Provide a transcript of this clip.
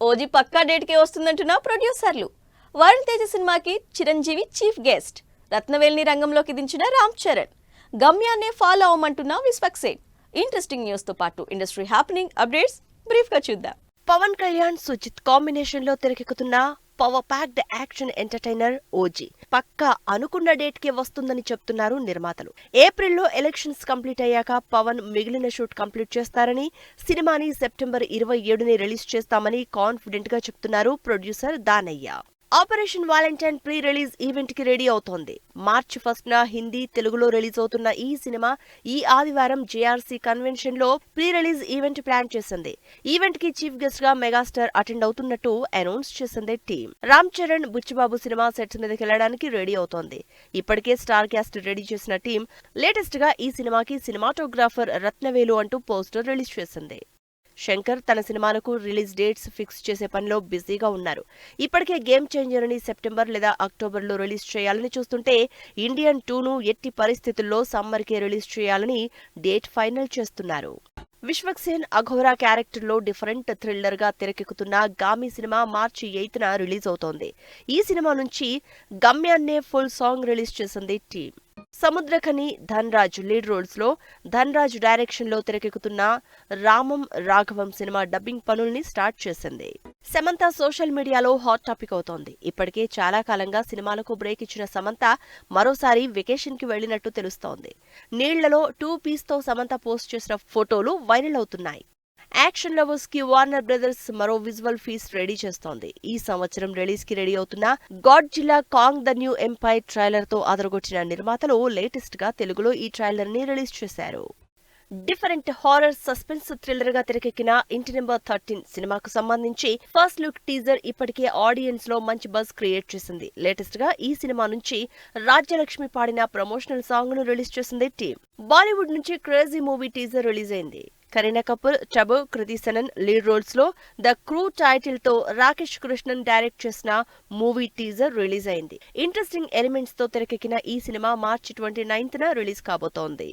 OG పక్కా date కి వస్తుందంటున్న ప్రొడ్యూసర్లు. వరుణ్ తేజ సినిమాకి చిరంజీవి చీఫ్ గెస్ట్, రత్నవేల్ని రంగంలోకి దించిన రామ్ చరణ్, గమ్యాన్నే ఫాలో అవ్వమంటున్న విశ్వక్సేన్. ఇంట్రెస్టింగ్ న్యూస్ తో పాటు ఇండస్ట్రీ హ్యాపెనింగ్ అప్డేట్స్ బ్రీఫ్ గా చూద్దాం. పవన్ కళ్యాణ్ సుజిత్ కాంబినేషన్ లో తెరకెక్కుతున్న power packed action entertainer OG పక్కా అనుకున్న డేట్ కి వస్తుందని చెప్తున్నారు నిర్మాతలు. ఏప్రిల్లో ఎలక్షన్స్ కంప్లీట్ అయ్యాక పవన్ మిగిలిన షూట్ కంప్లీట్ చేస్తారని, సినిమాని సెప్టెంబర్ 27ని రిలీజ్ చేస్తామని కాన్ఫిడెంట్ గా చెప్తున్నారు producer Danayya. Operation Valentine pre release event కి రెడీ అవుతోంది. మార్చి 1న హిందీ, తెలుగులో రిలీజ్ అవుతున్న ఈ సినిమా ఈ ఆదివారం జేఆర్సీ కన్వెన్షన్ లో ప్రీ రిలీజ్ ఈవెంట్ ప్లాన్ చేసింది. ఈవెంట్ కి చీఫ్ గెస్ట్ గా మెగాస్టార్ అటెండ్ అవుతున్నట్టు అనౌన్స్ చేసింది team. Ram Charan, Buchibabu cinema sets మీదకి వెళ్లడానికి రెడీ అవుతోంది. ఇప్పటికే స్టార్ క్యాస్ట్ రెడీ చేసిన టీం లేటెస్ట్ గా ఈ సినిమాకి సినిమాటోగ్రాఫర్ రత్నవేలు అంటూ పోస్టర్ రిలీజ్ చేసింది. శంకర్ తన సినిమాలకు రిలీజ్ డేట్స్ ఫిక్స్ చేసే పనిలో బిజీగా ఉన్నారు. ఇప్పటికే గేమ్ చేంజర్ ని సెప్టెంబర్ లేదా అక్టోబర్లో రిలీజ్ చేయాలని చూస్తుంటే, ఇండియన్ 2ను ఎట్టి పరిస్థితుల్లో సమ్మర్కే రిలీజ్ చేయాలని డేట్ ఫైనల్ చేస్తున్నారు. విశ్వక్సేన్ అఘోరా క్యారెక్టర్లో డిఫరెంట్ థ్రిల్లర్ గా తెరకెక్కుతున్న గామి సినిమా మార్చి 8న రిలీజ్ అవుతోంది. ఈ సినిమా నుంచి గమ్యాన్నే ఫుల్ సాంగ్ రిలీజ్ చేసింది team. Samuthirakani, Dhanraj lead roles లో, ధన్ రాజ్ డైరెక్షన్ లో తెరకెక్కుతున్న రామం రాఘవం సినిమా డబ్బింగ్ పనుల్ని స్టార్ట్ చేసింది. సమంత సోషల్ మీడియాలో హాట్ టాపిక్ అవుతోంది. ఇప్పటికే చాలా కాలంగా సినిమాలకు బ్రేక్ ఇచ్చిన సమంత మరోసారి వెకేషన్ కి వెళ్లినట్టు తెలుస్తోంది. నీళ్లలో 2 పీస్ తో సమంత పోస్ట్ చేసిన ఫోటోలు వైరల్ అవుతున్నాయి. యాక్షన్ లవర్స్ కి వార్నర్ బ్రదర్స్ మరో విజువల్ ఫీస్ట్ రెడీ చేస్తోంది. ఈ సంవత్సరం రిలీజ్ కి రెడీ అవుతున్న Godzilla Kong the new empire trailer తో అదరగొట్టిన నిర్మాతలు లేటెస్ట్ గా తెలుగులో ఈ ట్రైలర్ ని రిలీజ్ చేశారు. డిఫరెంట్ హారర్ సస్పెన్స్ థ్రిల్లర్ గా తెరకెక్కిన ఇంటి నెంబర్ 13 సినిమాకు సంబంధించి ఫస్ట్ లుక్ టీజర్ ఇప్పటికే ఆడియన్స్ లో మంచి బజ్ క్రియేట్ చేసింది. లేటెస్ట్ గా ఈ సినిమా నుంచి రాజ్యలక్ష్మి పాడిన ప్రమోషనల్ సాంగ్ ను రిలీజ్ చేసింది టీం. బాలీవుడ్ నుంచి క్రేజీ మూవీ టీజర్ రిలీజ్ అయింది. కరీనా కపూర్, టబు, కృతి సనన్ లీడ్ రోల్స్ లో ద క్రూ టైటిల్ తో రాకేష్ కృష్ణన్ డైరెక్ట్ చేసిన మూవీ టీజర్ రిలీజ్ అయింది. ఇంట్రెస్టింగ్ ఎలిమెంట్స్ తో తెరకెక్కిన ఈ సినిమా మార్చి 29న రిలీజ్ కాబోతోంది.